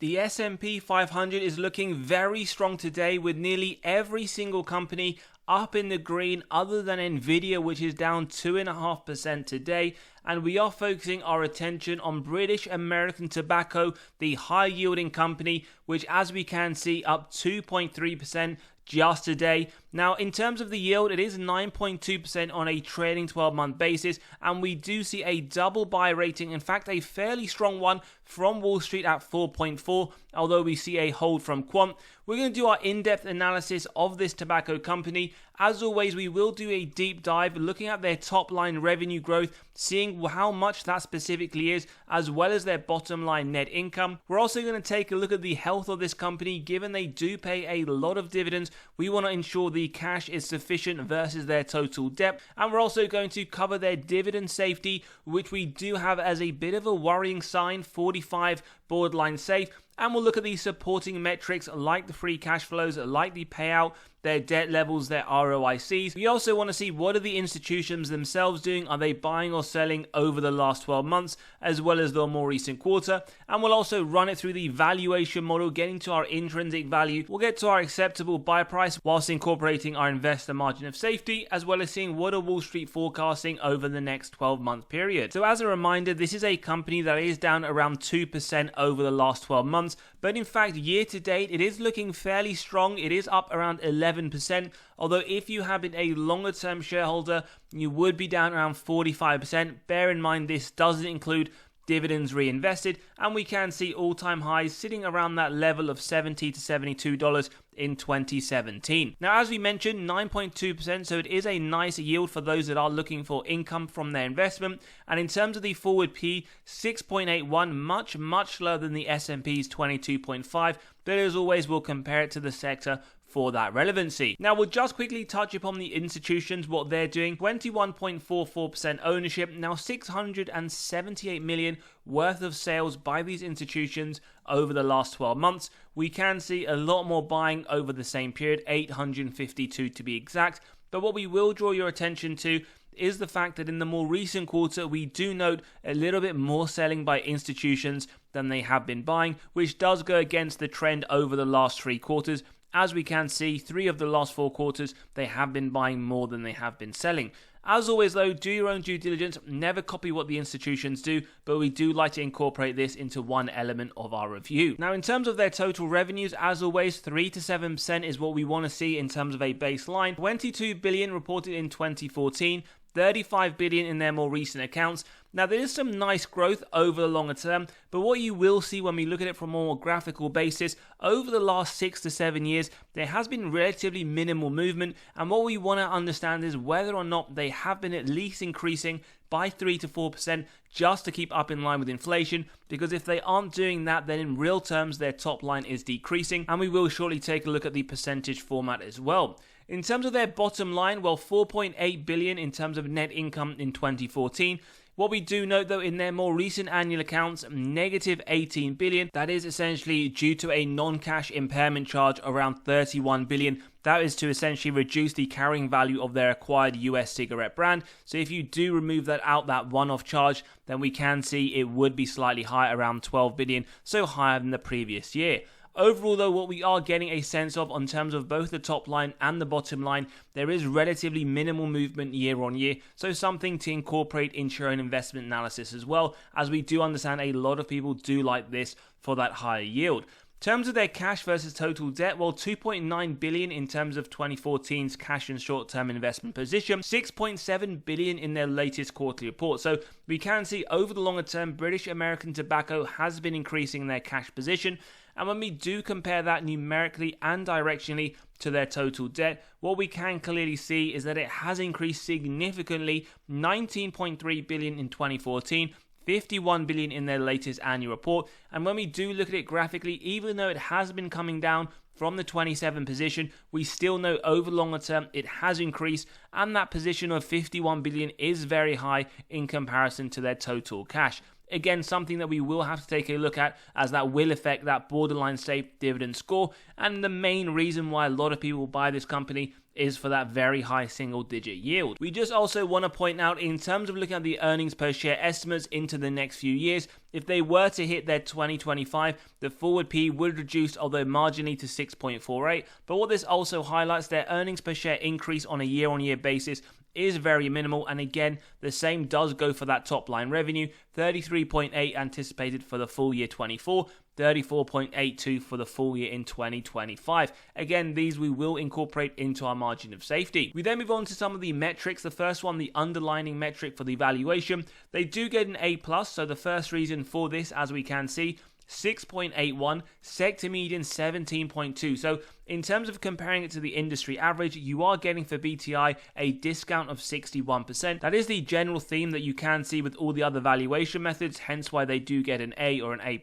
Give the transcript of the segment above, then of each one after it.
The S&P 500 is looking very strong today, with nearly every single company up in the green other than Nvidia, which is down 2.5% today. And we are focusing our attention on British American Tobacco, the high yielding company, which as we can see up 2.3% just today. Now, in terms of the yield, it is 9.2% on a trailing 12-month basis, and we do see a double buy rating, in fact a fairly strong one from Wall Street at 4.4, although we see a hold from Quant. We're going to do our in-depth analysis of this tobacco company. As always, we will do a deep dive looking at their top line revenue growth, seeing how much that specifically is, as well as their bottom line net income. We're also going to take a look at the health of this company. Given they do pay a lot of dividends, we want to ensure the cash is sufficient versus their total debt. And we're also going to cover their dividend safety, which we do have as a bit of a worrying sign, 45 borderline safe. And we'll look at the supporting metrics like the free cash flows, like the payout, their debt levels, their ROICs. We also want to see what are the institutions themselves doing. Are they buying or selling over the last 12 months, as well as the more recent quarter? And we'll also run it through the valuation model, getting to our intrinsic value. We'll get to our acceptable buy price whilst incorporating our investor margin of safety, as well as seeing what are Wall Street forecasting over the next 12-month period. So as a reminder, this is a company that is down around 2% over the last 12 months, but in fact year to date it is looking fairly strong. It is up around 11%, although if you have been a longer term shareholder, you would be down around 45%. Bear in mind this doesn't include dividends reinvested, and we can see all-time highs sitting around that level of $70 to $72 in 2017. Now, as we mentioned, 9.2%, so it is a nice yield for those that are looking for income from their investment. And in terms of the forward P, 6.81, much lower than the S&P's 22.5, but as always, we'll compare it to the sector for that relevancy. Now, we'll just quickly touch upon the institutions, what they're doing. 21.44% ownership, now 678 million worth of sales by these institutions over the last 12 months. We can see a lot more buying over the same period, 852 to be exact. But what we will draw your attention to is the fact that in the more recent quarter, we do note a little bit more selling by institutions than they have been buying, which does go against the trend over the last 3 quarters. As we can see, 3 of the last 4 quarters, they have been buying more than they have been selling. As always though, do your own due diligence, never copy what the institutions do, but we do like to incorporate this into one element of our review. Now, in terms of their total revenues, as always, 3 to 7% is what we want to see in terms of a baseline. 22 billion reported in 2014, 35 billion in their more recent accounts. Now, there is some nice growth over the longer term, but what you will see when we look at it from a more graphical basis, over the last 6 to 7 years, there has been relatively minimal movement, and what we want to understand is whether or not they have been at least increasing by 3 to 4% just to keep up in line with inflation, because if they aren't doing that, then in real terms, their top line is decreasing, and we will shortly take a look at the percentage format as well. In terms of their bottom line, well, 4.8 billion in terms of net income in 2014. What we do note though, in their more recent annual accounts, negative 18 billion. That is essentially due to a non-cash impairment charge around 31 billion. That is to essentially reduce the carrying value of their acquired US cigarette brand. So if you do remove that out, that one-off charge, then we can see it would be slightly higher, around 12 billion, so higher than the previous year. Overall though, what we are getting a sense of in terms of both the top line and the bottom line, there is relatively minimal movement year on year, so something to incorporate into your own investment analysis as well, as we do understand a lot of people do like this for that higher yield. In terms of their cash versus total debt, well, 2.9 billion in terms of 2014's cash and short-term investment position, 6.7 billion in their latest quarterly report. So we can see over the longer term, British American Tobacco has been increasing their cash position. And when we do compare that numerically and directionally to their total debt, what we can clearly see is that it has increased significantly, 19.3 billion in 2014, 51 billion in their latest annual report. And when we do look at it graphically, even though it has been coming down from the 27 position, we still know over the longer term it has increased, and that position of 51 billion is very high in comparison to their total cash. Again, something that we will have to take a look at, as that will affect that borderline safe dividend score, and the main reason why a lot of people buy this company is for that very high single-digit yield. We just also want to point out, in terms of looking at the earnings per share estimates into the next few years, if they were to hit their 2025, the forward P would reduce, although marginally, to 6.48. But what this also highlights, their earnings per share increase on a year-on-year basis is very minimal, and again, the same does go for that top line revenue. 33.8 anticipated for the full year 24, 34.82 for the full year in 2025. Again, these we will incorporate into our margin of safety. We then move on to some of the metrics. The first one, the underlying metric for the valuation. They do get an A+, so the first reason for this, as we can see, 6.81, sector median 17.2. So in terms of comparing it to the industry average, you are getting for BTI a discount of 61%. That is the general theme that you can see with all the other valuation methods, hence why they do get an A or an A+.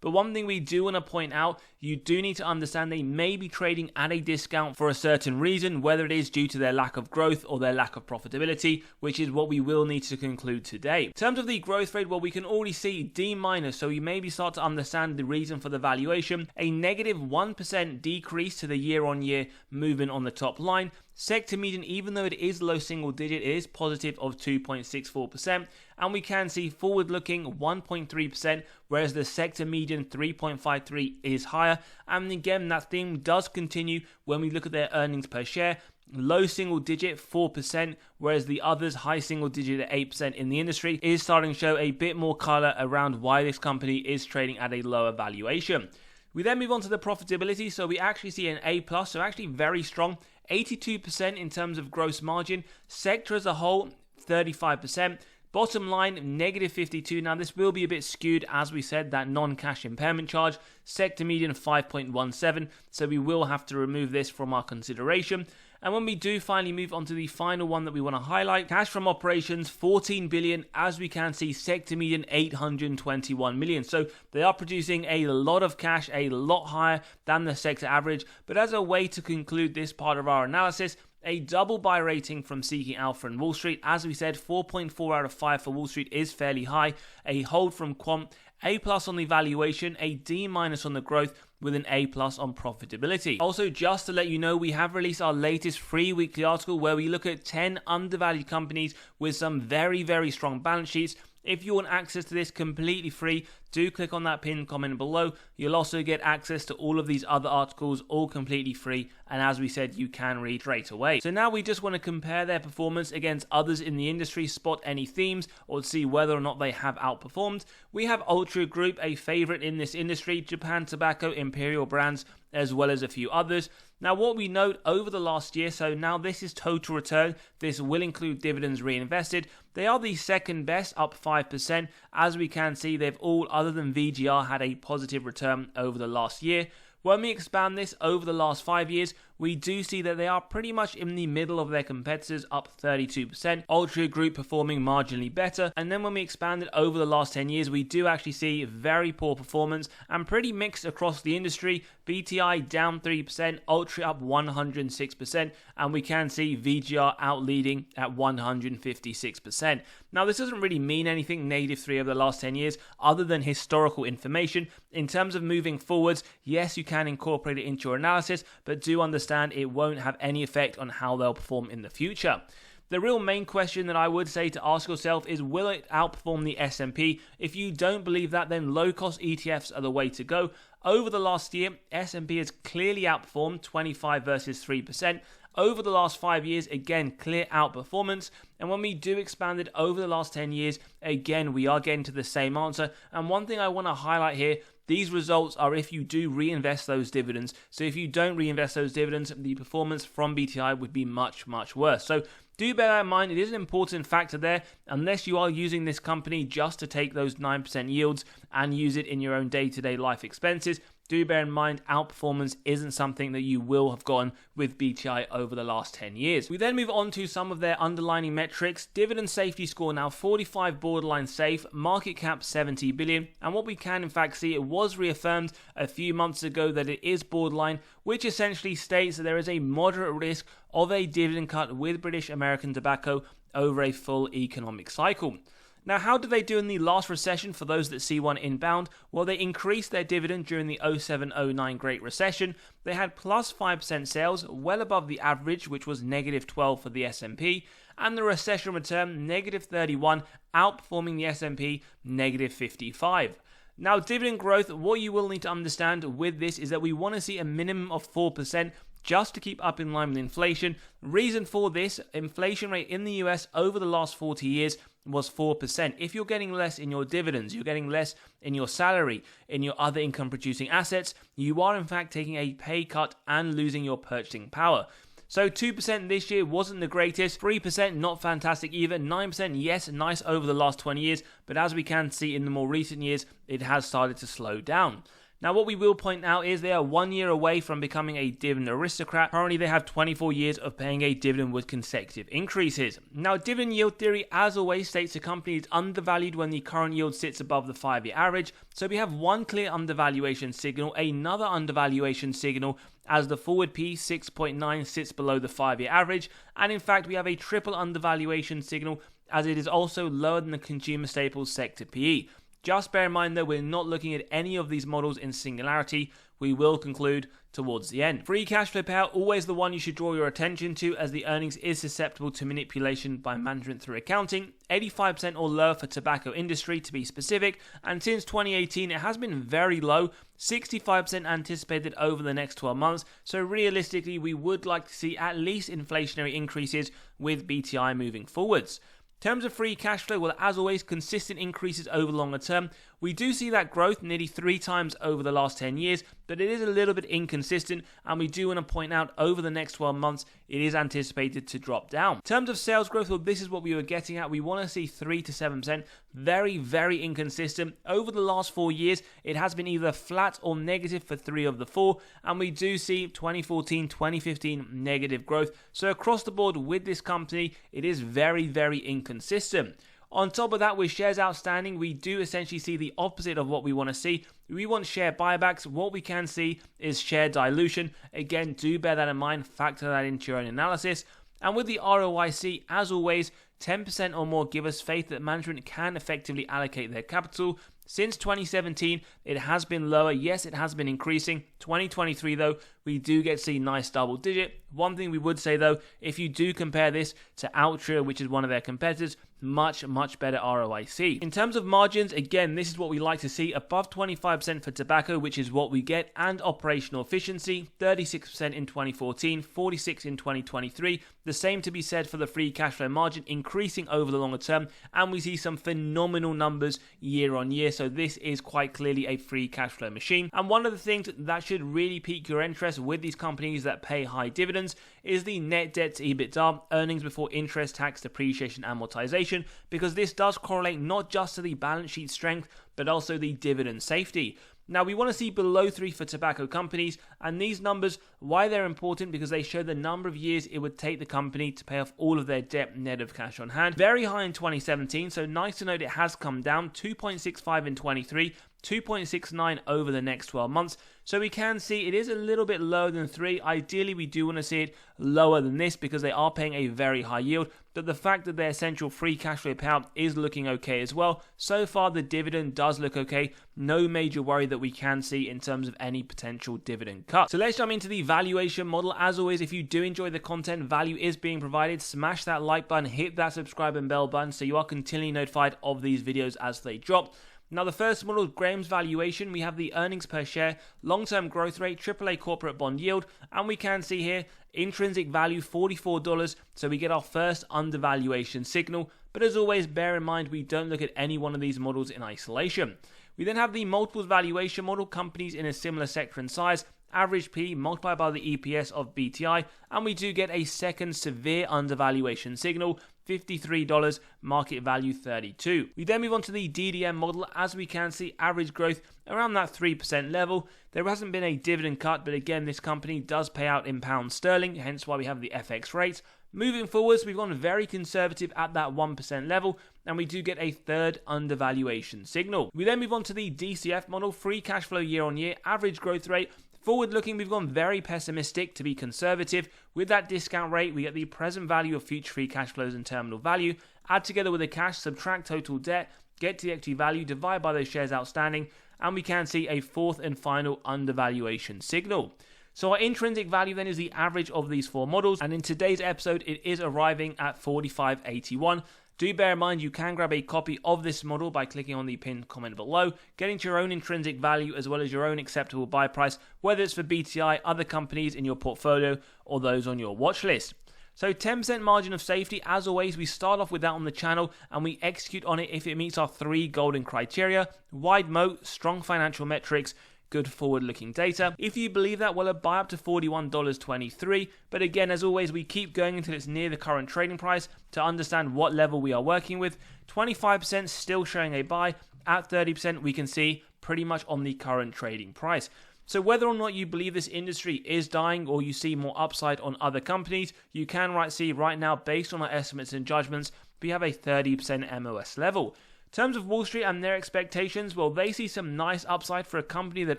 But one thing we do want to point out, you do need to understand they may be trading at a discount for a certain reason, whether it is due to their lack of growth or their lack of profitability, which is what we will need to conclude today. In terms of the growth rate, well, we can already see D-, so you maybe start to understand the reason for the valuation. A negative 1% decrease to the year-on-year movement on the top line. Sector median, even though it is low single digit, it is positive of 2.64%, and we can see forward-looking 1.3%, whereas the sector median 3.53 is higher. And again, that theme does continue when we look at their earnings per share. Low single digit 4%, whereas the others high single digit at 8% in the industry, is starting to show a bit more color around why this company is trading at a lower valuation. We then move on to the profitability, so we actually see an A+, so actually very strong, 82% in terms of gross margin. Sector as a whole, 35%. Bottom line, negative 52. Now, this will be a bit skewed, as we said, that non-cash impairment charge. Sector median, 5.17, so we will have to remove this from our consideration. And when we do finally move on to the final one that we want to highlight, cash from operations, 14 billion, as we can see, sector median, 821 million. So they are producing a lot of cash, a lot higher than the sector average. But as a way to conclude this part of our analysis, a double buy rating from Seeking Alpha and Wall Street. As we said, 4.4 out of 5 for Wall Street is fairly high. A hold from Quant, A+ on the valuation, a D- on the growth, with an A+ on profitability. Also, just to let you know, we have released our latest free weekly article where we look at 10 undervalued companies with some very, very strong balance sheets. If you want access to this completely free, do click on that pinned comment below. You'll also get access to all of these other articles, all completely free, and as we said, you can read straight away. So now we just want to compare their performance against others in the industry, spot any themes, or see whether or not they have outperformed. We have Ultra Group, a favorite in this industry, Japan Tobacco, Imperial Brands, as well as a few others. Now, what we note over the last year, so now this is total return, this will include dividends reinvested, they are the second best, up 5%. As we can see, they've all, other than VGR, had a positive return over the last year. When we expand this over the last 5 years, we do see that they are pretty much in the middle of their competitors, up 32%. Ultra Group performing marginally better. And then when we expand it over the last 10 years, we do actually see very poor performance and pretty mixed across the industry. BTI down 3%, Ultra up 106%, and we can see VGR out leading at 156%. Now, this doesn't really mean anything -3 over the last 10 years other than historical information. In terms of moving forwards, yes, you can incorporate it into your analysis, but do understand it won't have any effect on how they'll perform in the future. The real main question that I would say to ask yourself is, will it outperform the S&P? If you don't believe that, then low-cost ETFs are the way to go. Over the last year, S&P has clearly outperformed, 25 versus 3%. Over the last 5 years, again, clear outperformance. And when we do expand it over the last 10 years, again, we are getting to the same answer. And one thing I want to highlight here, these results are if you do reinvest those dividends. So if you don't reinvest those dividends, the performance from BTI would be much, much worse. So do bear that in mind. It is an important factor there. Unless you are using this company just to take those 9% yields and use it in your own day-to-day life expenses, do bear in mind outperformance isn't something that you will have gotten with BTI over the last 10 years. We then move on to some of their underlying metrics. Dividend safety score now 45, borderline safe, market cap 70 billion. And what we can in fact see, it was reaffirmed a few months ago that it is borderline, which essentially states that there is a moderate risk of a dividend cut with British American Tobacco over a full economic cycle. Now, how did they do in the last recession for those that see one inbound? Well, they increased their dividend during the 07-09 Great Recession. They had plus 5% sales, well above the average, which was negative 12 for the S&P, and the recession return, negative 31, outperforming the S&P, negative 55. Now, dividend growth, what you will need to understand with this is that we want to see a minimum of 4%, just to keep up in line with inflation. Reason for this, inflation rate in the US over the last 40 years was 4%. If you're getting less in your dividends, you're getting less in your salary, in your other income producing assets, you are in fact taking a pay cut and losing your purchasing power. So 2% this year wasn't the greatest, 3% not fantastic either, 9% yes, nice over the last 20 years, but as we can see in the more recent years, it has started to slow down. Now, what we will point out is they are 1 year away from becoming a dividend aristocrat. Currently, they have 24 years of paying a dividend with consecutive increases. Now, dividend yield theory, as always, states a company is undervalued when the current yield sits above the 5-year average. So we have one clear undervaluation signal, another undervaluation signal, as the forward P 6.9 sits below the 5-year average. And in fact, we have a triple undervaluation signal, as it is also lower than the consumer staples sector PE. Just bear in mind though, we're not looking at any of these models in singularity. We will conclude towards the end. Free cash flow payout, always the one you should draw your attention to, as the earnings is susceptible to manipulation by management through accounting. 85% or lower for tobacco industry to be specific, and since 2018 it has been very low, 65% anticipated over the next 12 months, so realistically we would like to see at least inflationary increases with BTI moving forwards. In terms of free cash flow, well, as always, consistent increases over longer term. We do see that growth nearly 3 times over the last 10 years, but it is a little bit inconsistent, and we do want to point out over the next 12 months, it is anticipated to drop down. In terms of sales growth, well, this is what we were getting at. We want to see 3 to 7%. Very, very inconsistent. Over the last 4 years, it has been either flat or negative for 3 of the 4, and we do see 2014, 2015 negative growth. So across the board with this company, it is very, very inconsistent. On top of that, with shares outstanding, we do essentially see the opposite of what we want to see. We want share buybacks. What we can see is share dilution. Again, do bear that in mind, factor that into your own analysis. And with the ROIC, as always, 10% or more give us faith that management can effectively allocate their capital. Since 2017, it has been lower. Yes, it has been increasing. 2023, though, we do get to see nice double digit. One thing we would say, though, if you do compare this to Altria, which is one of their competitors, much, much better ROIC. In terms of margins, again, this is what we like to see. Above 25% for tobacco, which is what we get, and operational efficiency, 36% in 2014, 46% in 2023. The same to be said for the free cash flow margin, increasing over the longer term, and we see some phenomenal numbers year on year. So this is quite clearly a free cash flow machine. And one of the things that should really pique your interest with these companies that pay high dividends is the net debt to EBITDA, earnings before interest, tax, depreciation, amortization, because this does correlate not just to the balance sheet strength, but also the dividend safety. Now, we want to see below 3 for tobacco companies, and these numbers, why they're important, because they show the number of years it would take the company to pay off all of their debt net of cash on hand. Very high in 2017, so nice to note it has come down, 2.65 in 23, 2.69 over the next 12 months. So we can see it is a little bit lower than 3. Ideally, we do want to see it lower than this because they are paying a very high yield. But the fact that their central free cash flow payout is looking okay as well. So far, the dividend does look okay. No major worry that we can see in terms of any potential dividend cut. So let's jump into the valuation model. As always, if you do enjoy the content, value is being provided. Smash that like button, hit that subscribe and bell button so you are continually notified of these videos as they drop. Now, the first model is Graham's valuation. We have the earnings per share, long-term growth rate, AAA corporate bond yield, and we can see here intrinsic value $44. So we get our first undervaluation signal. But as always, bear in mind we don't look at any one of these models in isolation. We then have the multiples valuation model, companies in a similar sector and size, average P multiplied by the EPS of BTI, and we do get a second severe undervaluation signal, $53, market value 32. We then move on to the DDM model. As we can see, average growth around that 3% level. There hasn't been a dividend cut, but again, this company does pay out in pounds sterling, hence why we have the FX rates. Moving forwards, we've gone very conservative at that 1% level, and we do get a third undervaluation signal. We then move on to the DCF model, free cash flow year on year, average growth rate Forward looking, we've gone very pessimistic to be conservative. With that discount rate, we get the present value of future free cash flows and terminal value, add together with the cash, subtract total debt, get to the equity value, divide by those shares outstanding, and we can see a fourth and final undervaluation signal. So our intrinsic value then is the average of these four models, and in today's episode it is arriving at 45.81. Do bear in mind you can grab a copy of this model by clicking on the pinned comment below, getting to your own intrinsic value as well as your own acceptable buy price, whether it's for BTI, other companies in your portfolio, or those on your watch list. So 10% margin of safety, as always, we start off with that on the channel and we execute on it if it meets our 3 golden criteria: wide moat, strong financial metrics, good forward-looking data. If you believe that, well, buy up to $41.23. But again, as always, we keep going until it's near the current trading price to understand what level we are working with. 25% still showing a buy. At 30%, we can see pretty much on the current trading price. So whether or not you believe this industry is dying or you see more upside on other companies, you can see right now, based on our estimates and judgments, we have a 30% MOS level. In terms of Wall Street and their expectations, well, they see some nice upside for a company that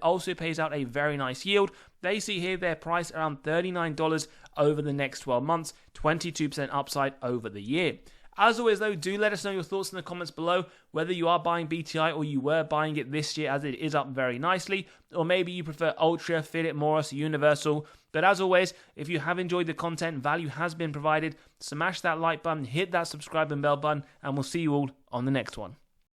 also pays out a very nice yield. They see here their price around $39 over the next 12 months, 22% upside over the year. As always though, do let us know your thoughts in the comments below, whether you are buying BTI or you were buying it this year as it is up very nicely, or maybe you prefer Ultra, Philip Morris, Universal. But as always, if you have enjoyed the content, value has been provided, smash that like button, hit that subscribe and bell button, and we'll see you all on the next one.